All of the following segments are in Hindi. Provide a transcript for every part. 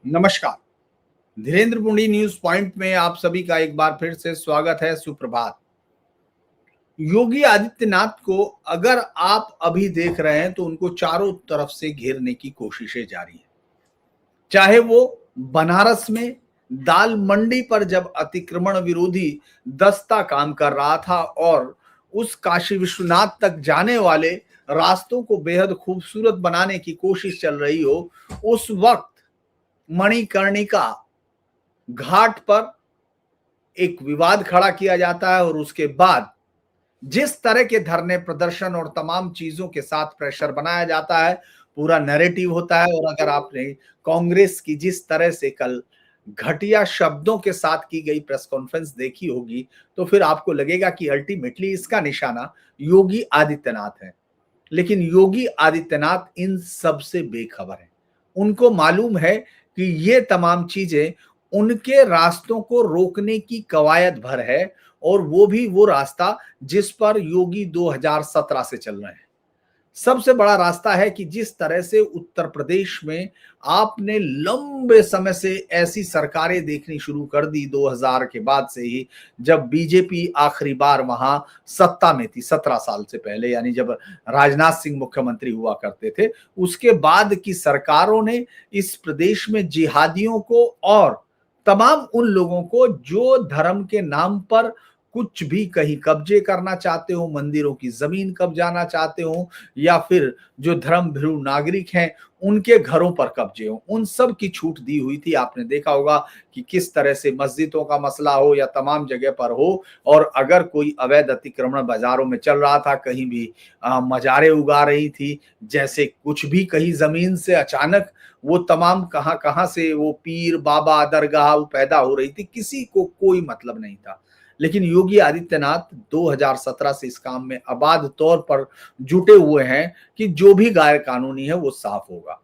नमस्कार। धीरेन्द्र पुंडी न्यूज पॉइंट में आप सभी का एक बार फिर से स्वागत है। सुप्रभात। योगी आदित्यनाथ को अगर आप अभी देख रहे हैं तो उनको चारों तरफ से घेरने की कोशिशें जारी है। चाहे वो बनारस में दाल मंडी पर जब अतिक्रमण विरोधी दस्ता काम कर रहा था और उस काशी विश्वनाथ तक जाने वाले रास्तों को बेहद खूबसूरत बनाने की कोशिश चल रही हो, उस वक्त मणिकर्णिका घाट पर एक विवाद खड़ा किया जाता है और उसके बाद जिस तरह के धरने प्रदर्शन और तमाम चीजों के साथ प्रेशर बनाया जाता है, पूरा नैरेटिव होता है। और अगर आपने कांग्रेस की जिस तरह से कल घटिया शब्दों के साथ की गई प्रेस कॉन्फ्रेंस देखी होगी, तो फिर आपको लगेगा कि अल्टीमेटली इसका निशाना योगी आदित्यनाथ है। लेकिन योगी आदित्यनाथ इन सब से बेखबर है। उनको मालूम है कि ये तमाम चीजें उनके रास्तों को रोकने की कवायद भर है, और वो भी वो रास्ता जिस पर योगी 2017 से चल रहे हैं। सबसे बड़ा रास्ता है कि जिस तरह से उत्तर प्रदेश में आपने लंबे समय से ऐसी सरकारें देखनी शुरू कर दी 2000 के बाद से ही, जब बीजेपी आखिरी बार वहां सत्ता में थी 17 साल से पहले, यानी जब राजनाथ सिंह मुख्यमंत्री हुआ करते थे। उसके बाद की सरकारों ने इस प्रदेश में जिहादियों को और तमाम उन लोगों को जो धर्म के नाम पर कुछ भी कहीं कब्जे करना चाहते हो, मंदिरों की जमीन कब्जाना चाहते हो, या फिर जो धर्म भीरू नागरिक हैं उनके घरों पर कब्जे हो, उन सब की छूट दी हुई थी। आपने देखा होगा कि किस तरह से मस्जिदों का मसला हो या तमाम जगह पर हो, और अगर कोई अवैध अतिक्रमण बाजारों में चल रहा था, कहीं भी मजारें उगा रही थी, जैसे कुछ भी कहीं जमीन से अचानक वो तमाम कहां कहां से वो पीर बाबा दरगाह वो पैदा हो रही थी, किसी को कोई मतलब नहीं था। लेकिन योगी आदित्यनाथ 2017 से इस काम में अबाध तौर पर जुटे हुए हैं कि जो भी गैर कानूनी है वो साफ होगा।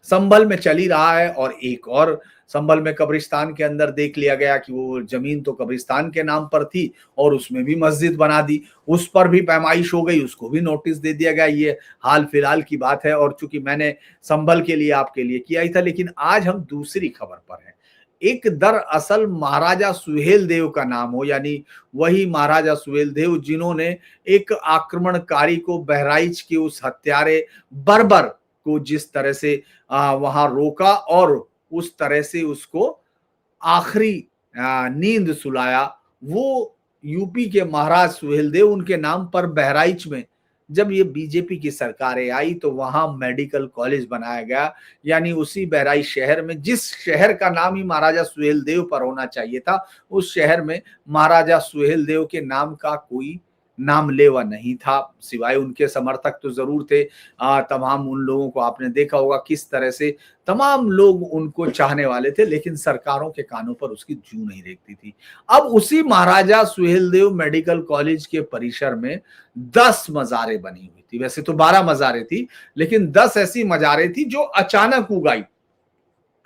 संभल में चल ही रहा है, और एक और संभल में कब्रिस्तान के अंदर देख लिया गया कि वो जमीन तो कब्रिस्तान के नाम पर थी और उसमें भी मस्जिद बना दी, उस पर भी पैमाइश हो गई, उसको भी नोटिस दे दिया गया। ये हाल फिलहाल की बात है, और चूंकि मैंने संभल के लिए आपके लिए किया ही था, लेकिन आज हम दूसरी खबर पर हैं। एक दरअसल महाराजा सुहेलदेव का नाम हो, यानी वही महाराजा सुहेलदेव जिन्होंने एक आक्रमणकारी को बहराइच के उस हत्यारे बर्बर को जिस तरह से वहां रोका और उस तरह से उसको आखिरी नींद सुलाया, वो यूपी के महाराज सुहेलदेव, उनके नाम पर बहराइच में जब ये बीजेपी की सरकारें आई तो वहां मेडिकल कॉलेज बनाया गया। यानी उसी बहराइच शहर में, जिस शहर का नाम ही महाराजा सुहेलदेव पर होना चाहिए था, उस शहर में महाराजा सुहेलदेव के नाम का कोई नाम लेवा नहीं था, सिवाय उनके समर्थक तो जरूर थे। तमाम उन लोगों को आपने देखा होगा किस तरह से तमाम लोग उनको चाहने वाले थे, लेकिन सरकारों के कानों पर उसकी जू नहीं रेंगती थी। अब उसी महाराजा सुहेलदेव मेडिकल कॉलेज के परिसर में 10 मजारें बनी हुई थी। वैसे तो 12 मजारें थी, लेकिन 10 ऐसी मजारें थी जो अचानक उगाई,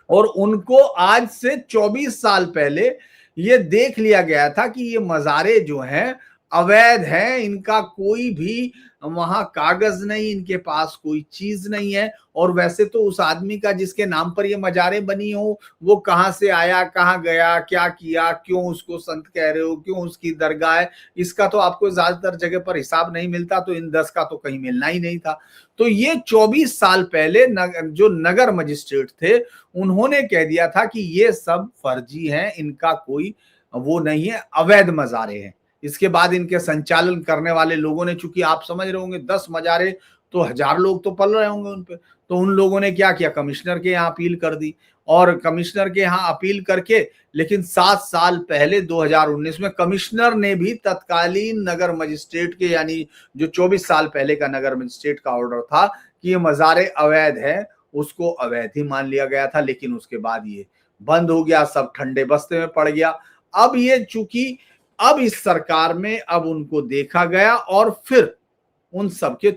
और उनको आज से 24 साल पहले ये देख लिया गया था कि ये मजारे जो हैं अवैध हैं, इनका कोई भी वहां कागज नहीं, इनके पास कोई चीज नहीं है। और वैसे तो उस आदमी का जिसके नाम पर ये मजारें बनी हो, वो कहां से आया, कहां गया, क्या किया, क्यों उसको संत कह रहे हो, क्यों उसकी दरगाह है, इसका तो आपको ज्यादातर जगह पर हिसाब नहीं मिलता, तो इन 10 का तो कहीं मिलना ही नहीं था। तो ये 24 साल पहले जो नगर मजिस्ट्रेट थे, उन्होंने कह दिया था कि ये सब फर्जी हैं, इनका कोई वो नहीं है, अवैध मजारे हैं। इसके बाद इनके संचालन करने वाले लोगों ने, चूंकि आप समझ रहे होंगे 10 मजारे तो 1000 लोग तो पल रहे होंगे उन पे, तो उन लोगों ने क्या किया, कमिश्नर के यहाँ अपील कर दी, और कमिश्नर के यहाँ अपील करके, लेकिन 7 साल पहले 2019 में कमिश्नर ने भी तत्कालीन नगर मजिस्ट्रेट के, यानी जो 24 साल पहले का नगर मजिस्ट्रेट का ऑर्डर था कि ये मजारे अवैध है, उसको अवैध ही मान लिया गया था। लेकिन उसके बाद ये बंद हो गया, सब ठंडे बस्ते में पड़ गया। अब ये चूंकि अब इस सरकार में अब उनको देखा गया, और फिर उन सबके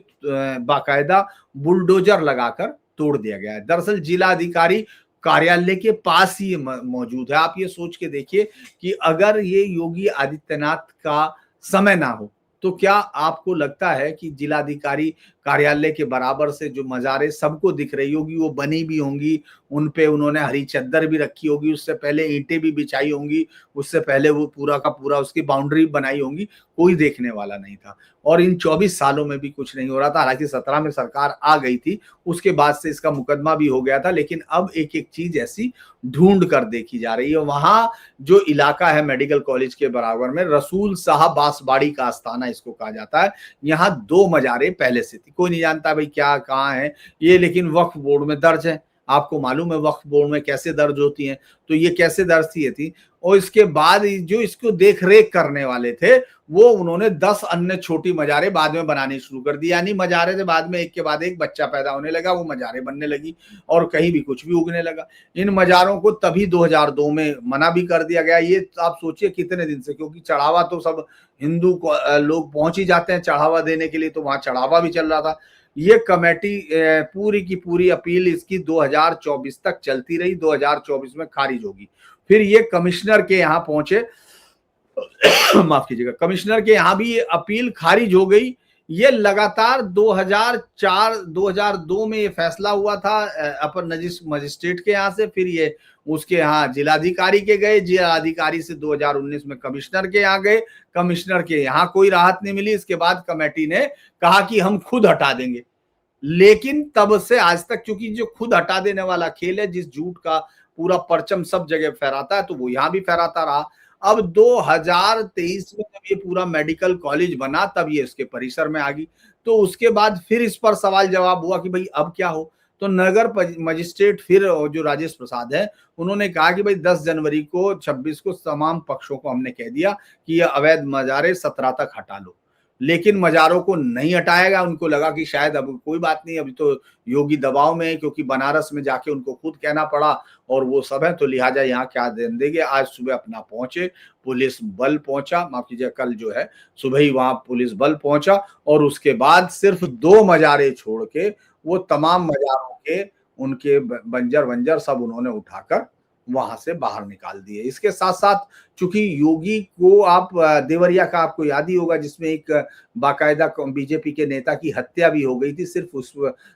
बाकायदा बुलडोजर लगाकर तोड़ दिया गया है। दरअसल जिलाधिकारी कार्यालय के पास ही मौजूद है। आप ये सोच के देखिए कि अगर ये योगी आदित्यनाथ का समय ना हो, तो क्या आपको लगता है कि जिलाधिकारी कार्यालय के बराबर से जो मज़ारें सबको दिख रही होगी, वो बनी भी होंगी, उन पे उन्होंने हरी चद्दर भी रखी होगी, उससे पहले ईंटें भी बिछाई होंगी, उससे पहले वो पूरा का पूरा उसकी बाउंड्री बनाई होंगी, कोई देखने वाला नहीं था। और इन 24 सालों में भी कुछ नहीं हो रहा था। हालाँकि 17 में सरकार आ गई थी, उसके बाद से इसका मुकदमा भी हो गया था, लेकिन अब एक-एक चीज़ ऐसी ढूँढ कर देखी जा रही है। वहाँ जो इलाका है मेडिकल कॉलेज के बराबर में, रसूल साहब बांसवाड़ी का आस्थाना इसको कहा जाता है। यहाँ 2 मज़ारें पहले से थी। कोई नहीं जानता भई क्या कहाँ है ये, लेकिन वक्फ बोर्ड में दर्ज है। आपको मालूम है वक्फ बोर्ड में कैसे दर्ज होती हैं, तो ये कैसे दर्ज थी और इसके बाद जो इसको देख-रेख करने वाले थे, वो उन्होंने 10 अन्य छोटी मज़ारें बाद में बनानी शुरू कर दी। यानी मज़ारें से बाद में एक के बाद एक बच्चा पैदा होने लगा, वो मज़ारें बनने लगी और कहीं भी कुछ भी उगने लगा। इन मज़ारों को तभी 2002 में मना भी कर दिया गया। ये आप सोचिए कितने दिन से, क्योंकि चढ़ावा तो सब हिंदू को लोग पहुँच ही जाते हैं चढ़ावा देने के लिए, तो वहाँ चढ़ावा भी चल रहा था। ये कमेटी पूरी की पूरी अपील इसकी 2024 तक चलती रही, 2024 में खारिज होगी। फिर ये कमिश्नर के यहाँ पहुंचे माफ कीजिएगा, कमिश्नर के यहाँ भी ये अपील खारिज हो गई। ये लगातार 2002 में ये फैसला हुआ था अपर मजिस्ट्रेट के यहाँ से, फिर ये उसके यहाँ जिलाधिकारी के गए, जिलाधिकारी से 2019 में कमिश्नर के यहाँ गए, कमिश्नर के यहाँ कोई राहत नहीं मिली। इसके बाद कमेटी ने कहा कि हम खुद हटा देंगे, लेकिन तब से आज तक, क्योंकि जो खुद हटा देने वाला खेल है, जिस झूठ का पूरा परचम सब जगह फहराता है, तो वो यहाँ भी फहराता रहा। अब 2023 में जब ये पूरा मेडिकल कॉलेज बना, तब ये इसके परिसर में आ गई, तो उसके बाद फिर इस पर सवाल जवाब हुआ कि भाई अब क्या हो। तो नगर मजिस्ट्रेट फिर जो राजेश प्रसाद है, उन्होंने कहा कि भाई 10 जनवरी को 26 को तमाम पक्षों को हमने कह दिया कि ये अवैध मजारे 17 तक हटा लो, लेकिन मजारों को नहीं हटाएगा। उनको लगा कि शायद अब कोई बात नहीं, अभी तो योगी दबाव में है, क्योंकि बनारस में जाके उनको खुद कहना पड़ा और वो सब है, तो लिहाजा यहाँ क्या देंगे। आज सुबह अपना पहुंचे, पुलिस बल पहुंचा, माफ कीजिए कल जो है सुबह ही वहां पुलिस बल पहुंचा, और उसके बाद सिर्फ 2 मजारे छोड़ के वो तमाम मजारों के उनके बंजर वंजर सब उन्होंने उठाकर वहां से बाहर निकाल दिए। इसके साथ साथ चूंकि योगी को आप देवरिया का आपको याद ही होगा, जिसमें एक बाकायदा बीजेपी के नेता की हत्या भी हो गई थी, सिर्फ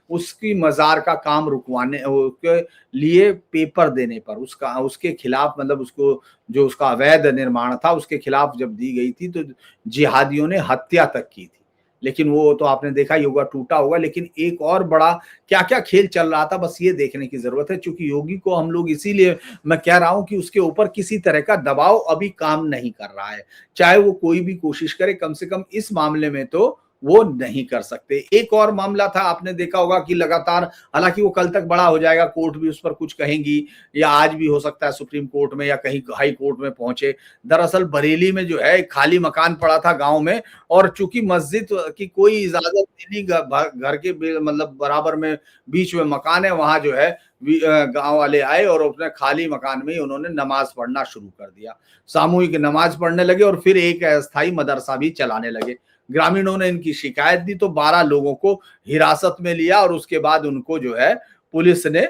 उसकी मजार का काम रुकवाने के लिए पेपर देने पर, उसके खिलाफ, मतलब उसको जो उसका अवैध निर्माण था उसके खिलाफ जब दी गई थी, तो जिहादियों ने हत्या तक की थी। लेकिन वो तो आपने देखा ही होगा, टूटा होगा। लेकिन एक और बड़ा क्या क्या खेल चल रहा था, बस ये देखने की जरूरत है। चूंकि योगी को हम लोग, इसीलिए मैं कह रहा हूं कि उसके ऊपर किसी तरह का दबाव अभी काम नहीं कर रहा है, चाहे वो कोई भी कोशिश करे, कम से कम इस मामले में तो वो नहीं कर सकते। एक और मामला था, आपने देखा होगा कि लगातार, हालांकि वो कल तक बड़ा हो जाएगा, कोर्ट भी उस पर कुछ कहेंगी, या आज भी हो सकता है सुप्रीम कोर्ट में या कहीं हाई कोर्ट में पहुंचे। दरअसल बरेली में जो है एक खाली मकान पड़ा था गांव में, और चूंकि मस्जिद की कोई इजाजत नहीं, घर के मतलब बराबर में बीच में मकान है, वहां जो है गांव वाले आए और अपने खाली मकान में ही उन्होंने नमाज पढ़ना शुरू कर दिया, सामूहिक नमाज पढ़ने लगे, और फिर एक अस्थायी मदरसा भी चलाने लगे। ग्रामीणों ने इनकी शिकायत दी, तो 12 लोगों को हिरासत में लिया, और उसके बाद उनको जो है पुलिस ने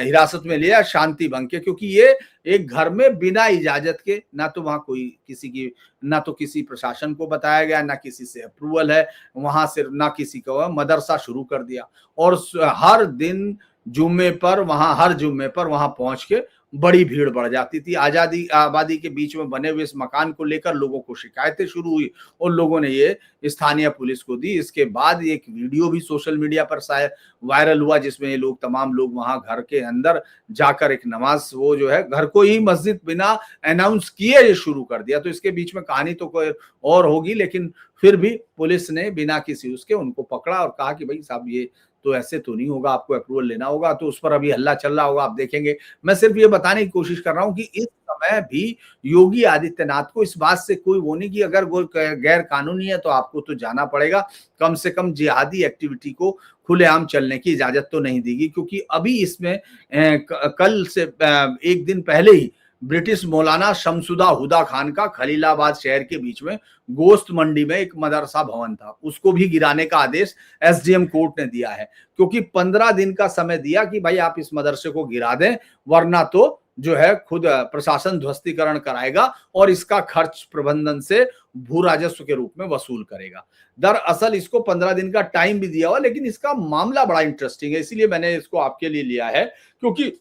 हिरासत में लिया शांति भंग के, क्योंकि ये एक घर में बिना इजाजत के, ना तो वहां कोई किसी की, ना तो किसी प्रशासन को बताया गया, ना किसी से अप्रूवल है वहां से, ना किसी को, मदरसा शुरू कर दिया। और हर दिन जुम्मे पर वहां पहुंच के बड़ी भीड़ बढ़ जाती थी। आबादी के बीच में बने हुए इस मकान को लेकर लोगों को शिकायतें शुरू हुई, और लोगों ने ये स्थानीय पुलिस को दी। इसके बाद एक वीडियो भी सोशल मीडिया पर शायद वायरल हुआ, जिसमें ये लोग, तमाम लोग वहां घर के अंदर जाकर एक नमाज, वो जो है घर को ही मस्जिद बिना अनाउंस किए ये शुरू कर दिया। तो इसके बीच में कहानी तो कोई और होगी, लेकिन फिर भी पुलिस ने बिना किसी उसके उनको पकड़ा और कहा कि भाई साहब ये तो ऐसे तो नहीं होगा, आपको अप्रूवल लेना होगा। तो उस पर अभी हल्ला चल रहा होगा, आप देखेंगे। मैं सिर्फ ये बताने की कोशिश कर रहा हूं कि इस समय भी योगी आदित्यनाथ को इस बात से कोई वो नहीं कि अगर वो गैर कानूनी है तो आपको तो जाना पड़ेगा, कम से कम जिहादी एक्टिविटी को खुलेआम चलने की इजाजत तो नहीं देगी। क्योंकि अभी इसमें कल से एक दिन पहले ही ब्रिटिश मौलाना शमसुदा हुदा खान का खलीलाबाद शहर के बीच में गोश्त मंडी में एक मदरसा भवन था, उसको भी गिराने का आदेश एसडीएम कोर्ट ने दिया है। क्योंकि 15 दिन का समय दिया कि भाई आप इस मदरसे को गिरा दें, वरना तो जो है खुद प्रशासन ध्वस्तीकरण कराएगा और इसका खर्च प्रबंधन से भू राजस्व के रूप में वसूल करेगा। दरअसल इसको 15 दिन का टाइम भी दिया हुआ, लेकिन इसका मामला बड़ा इंटरेस्टिंग है, इसीलिए मैंने इसको आपके लिए लिया है, क्योंकि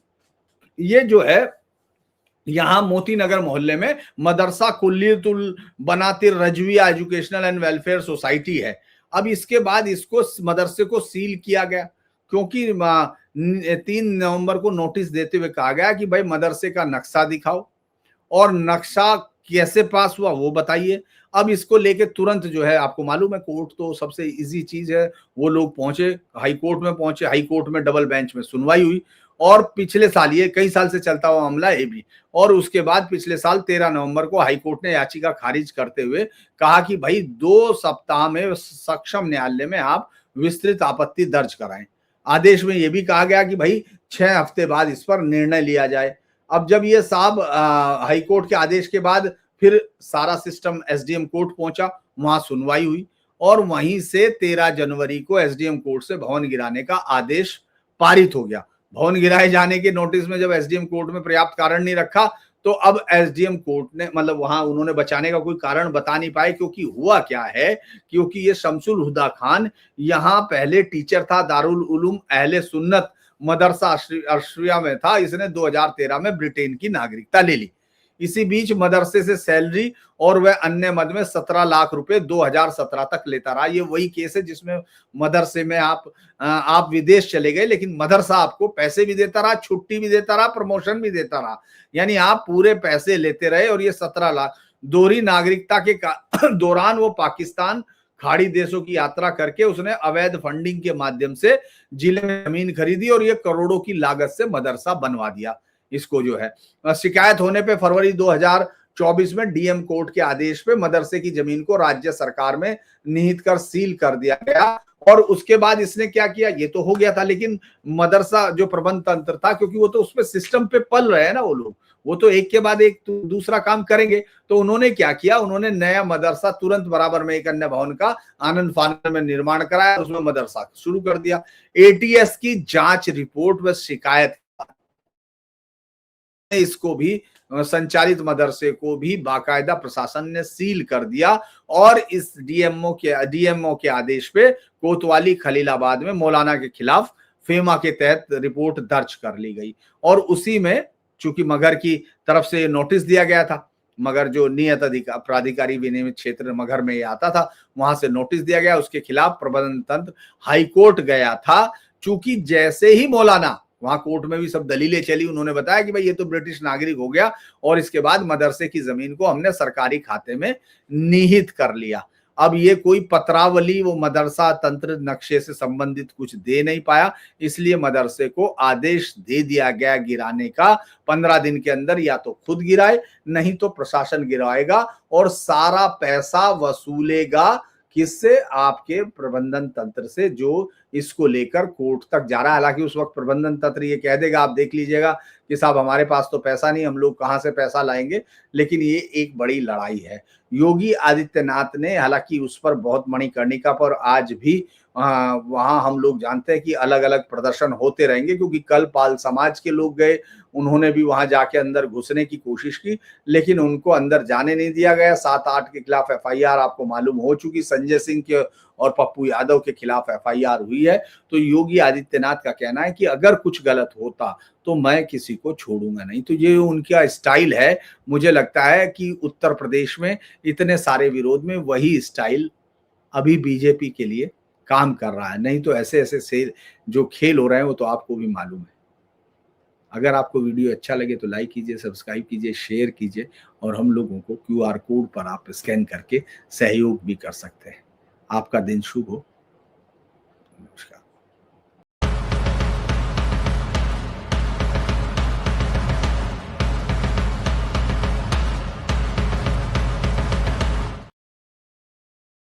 ये जो है यहाँ मोती नगर मोहल्ले में मदरसा Kulliyatul Banatir Razviya educational and welfare society है। अब इसके बाद इसको मदरसे को सील किया गया, क्योंकि 3 नवंबर को नोटिस देते हुए कहा गया कि भाई मदरसे का नक्शा दिखाओ और नक्शा कैसे पास हुआ वो बताइए। अब इसको लेके तुरंत जो है, आपको मालूम है कोर्ट तो सबसे इजी चीज है, वो लोग पहुंचे हाई कोर्ट में, पहुंचे हाई कोर्ट में डबल बेंच में सुनवाई हुई, और पिछले साल, ये कई साल से चलता हुआ मामला है भी, और उसके बाद पिछले साल 13 नवंबर को हाई कोर्ट ने याचिका खारिज करते हुए कहा कि भाई 2 सप्ताह में सक्षम न्यायालय में आप विस्तृत आपत्ति दर्ज कराएं। आदेश में यह भी कहा गया कि भाई 6 हफ्ते बाद इस पर निर्णय लिया जाए। अब जब ये साहब हाई कोर्ट के आदेश के बाद फिर सारा सिस्टम एसडीएम कोर्ट पहुंचा, वहां सुनवाई हुई, और वहीं से 13 जनवरी को एसडीएम कोर्ट से भवन गिराने का आदेश पारित हो गया। भवन गिराए जाने के नोटिस में जब एसडीएम कोर्ट में पर्याप्त कारण नहीं रखा, तो अब एसडीएम कोर्ट ने, मतलब वहां उन्होंने बचाने का कोई कारण बता नहीं पाए, क्योंकि हुआ क्या है, क्योंकि ये शमसुल हुदा खान यहाँ पहले टीचर था, दारुल उलूम अहले सुन्नत मदरसा अर्शिया में था। इसने 2013 में ब्रिटेन की नागरिकता ले ली। इसी बीच मदरसे से सैलरी और वह अन्य मद में 17 लाख रुपए 2017 तक लेता रहा। ये वही केस है जिसमें मदरसे में आप विदेश चले गए, लेकिन मदरसा आपको पैसे भी देता रहा, छुट्टी भी देता रहा, प्रमोशन भी देता रहा, यानी आप पूरे पैसे लेते रहे। और ये 17 लाख दोहरी नागरिकता के दौरान वो पाकिस्तान खाड़ी देशों की यात्रा करके उसने अवैध फंडिंग के माध्यम से जिले में जमीन खरीदी और ये करोड़ों की लागत से मदरसा बनवा दिया। इसको जो है शिकायत होने पे फरवरी 2024 में डीएम कोर्ट के आदेश पे मदरसे की जमीन को राज्य सरकार में निहित कर सील कर दिया गया। और उसके बाद इसने क्या किया, ये तो हो गया था, लेकिन मदरसा जो प्रबंध तंत्र था, क्योंकि वो तो उसपे सिस्टम पे पल रहे हैं ना वो लोग, वो तो एक के बाद एक दूसरा काम करेंगे, तो उन्होंने क्या किया, उन्होंने नया मदरसा तुरंत बराबर में एक अन्य भवन का आनंद फानन में निर्माण कराया, उसमें मदरसा शुरू कर दिया। एटीएस की जांच रिपोर्ट व शिकायत इसको भी संचालित मदरसे को भी बाकायदा प्रशासन ने सील कर दिया, और इस डीएमओ के आदेश पे कोतवाली खलीलाबाद में मौलाना के खिलाफ फेमा के तहत रिपोर्ट दर्ज कर ली गई। और उसी में चूंकि मगर की तरफ से नोटिस दिया गया था, मगर जो नियत प्राधिकारी विनियमित क्षेत्र मगर में आता था, वहां से नोटिस दिया गया, उसके खिलाफ प्रबंधन तंत्र हाईकोर्ट गया था। चूंकि जैसे ही मौलाना, वहां कोर्ट में भी सब दलीलें चली, उन्होंने बताया कि भाई ये तो ब्रिटिश नागरिक हो गया, और इसके बाद मदरसे की जमीन को हमने सरकारी खाते में निहित कर लिया। अब ये कोई पत्रावली वो मदरसा तंत्र नक्शे से संबंधित कुछ दे नहीं पाया, इसलिए मदरसे को आदेश दे दिया गया गिराने का। 15 दिन के अंदर या तो खुद गिराए, नहीं तो प्रशासन गिराएगा, और सारा पैसा वसूलेगा किससे, आपके प्रबंधन तंत्र से, जो इसको लेकर कोर्ट तक जा रहा है। हालांकि उस वक्त प्रबंधन तंत्र ये कह देगा, आप देख लीजिएगा कि साहब हमारे पास तो पैसा नहीं, हम लोग कहां से पैसा लाएंगे, लेकिन ये एक बड़ी लड़ाई है। योगी आदित्यनाथ ने, हालांकि उस पर बहुत मणिकर्णिका पर आज भी वहां हम लोग जानते हैं कि अलग अलग प्रदर्शन होते रहेंगे, क्योंकि कल पाल समाज के लोग गए, उन्होंने भी वहां जाके अंदर घुसने की कोशिश की, लेकिन उनको अंदर जाने नहीं दिया गया। 7-8 के खिलाफ एफआईआर आपको मालूम हो चुकी, संजय सिंह के और पप्पू यादव के खिलाफ एफआईआर हुई है। तो योगी आदित्यनाथ का कहना है कि अगर कुछ गलत होता तो मैं किसी को छोड़ूंगा नहीं। तो ये उनका स्टाइल है। मुझे लगता है कि उत्तर प्रदेश में इतने सारे विरोध में वही स्टाइल अभी बीजेपी के लिए काम कर रहा है, नहीं तो ऐसे ऐसे से जो खेल हो रहे हैं वो तो आपको भी मालूम है। अगर आपको वीडियो अच्छा लगे तो लाइक कीजिए, सब्सक्राइब कीजिए, शेयर कीजिए, और हम लोगों को क्यूआर कोड पर आप स्कैन करके सहयोग भी कर सकते हैं। आपका दिन शुभ हो। नमस्कार।